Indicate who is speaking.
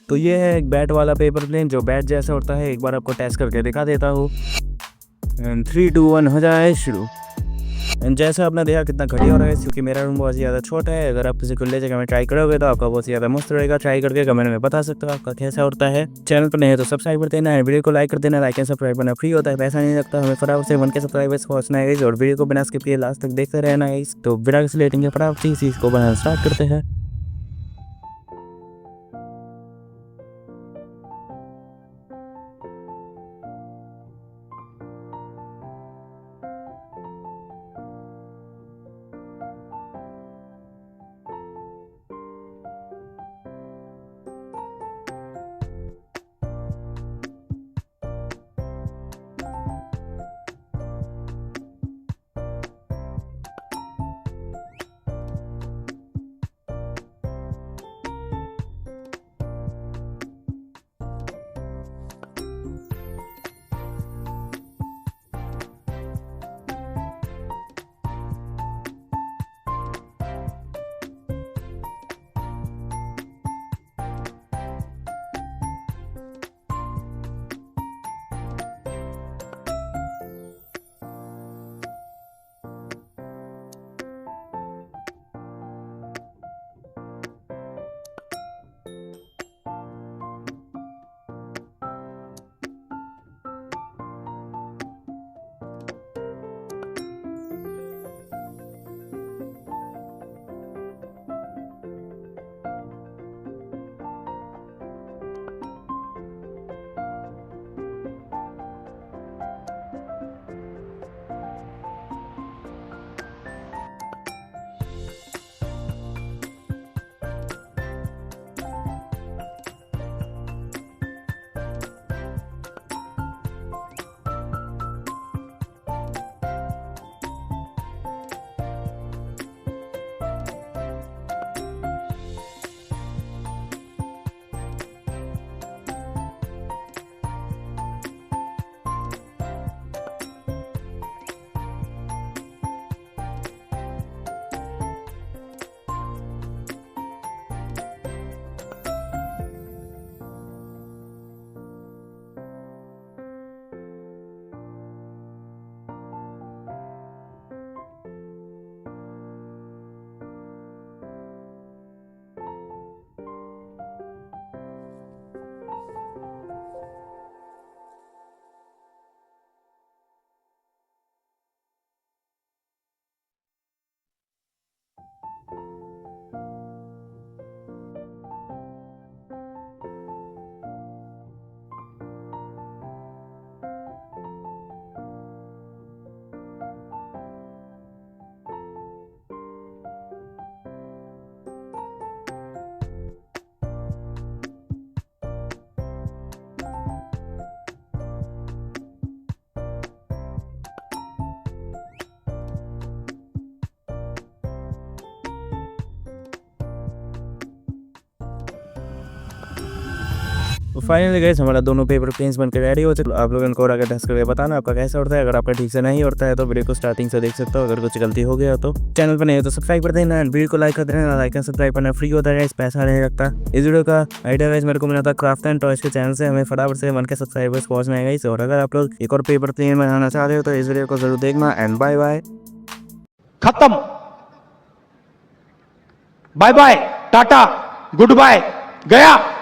Speaker 1: तो ये है एक बैट वाला पेपर प्लेन जो बैट जैसा होता है। एक बार आपको टेस्ट करके दिखा देता हूँ। 3 2 1 हो जाए शुरू। एंड जैसे आपने देखा कितना घटिया हो रहा है, क्योंकि मेरा रूम बहुत ज़्यादा छोटा है। अगर आप किसी खुले जगह में ट्राई करोगे तो आपका बहुत ज़्यादा मस्त रहेगा। ट्राई करके कमेंट में बता सकते हो आपका कैसा होता है। चैनल पर नहीं है तो सब्सक्राइब कर देना है, वीडियो को लाइक कर देना। लाइक एंड सब्सक्राइब करना फ्री होता है, पैसा नहीं लगता। हमें फटाफट से 1 के सब्सक्राइबर्स पहुंचना है और वीडियो को बिना स्किप किए लास्ट तक देखते रहना है। तो बिना किसी लेटिंग के फटाफट से इस चीज़ को बनाना स्टार्ट करते हैं। तो फाइनली गाइस हमारा दोनों पेपर प्लेन्स बनकर रेडी हो चुके। आप लोग इनको और आगे टेस्ट करके बताना आपका कैसा होता है। अगर आपका ठीक से नहीं होता है तो वीडियो को स्टार्टिंग से देख सकते हो। अगर कुछ गलती हो गया तो चैनल पर नहीं है तो सब्सक्राइब कर देना एंड वीडियो को लाइक कर देना। लाइक एंड सब्सक्राइब करना फ्री होता है, पैसा नहीं लगता। इस वीडियो का आइडिया गाइस मेरे को मिला था क्राफ्ट एंड टॉयज के चैनल से। हमें फटाफट से 1 के सब्सक्राइबर्स पहुंचना है गाइस। और अगर आप लोग एक और पेपर प्लेन बनाना चाह रहे हो तो इस वीडियो को जरूर देखना एंड बाय बाय।
Speaker 2: खत्म, बाय बाय, टाटा, गुड बाय, गया।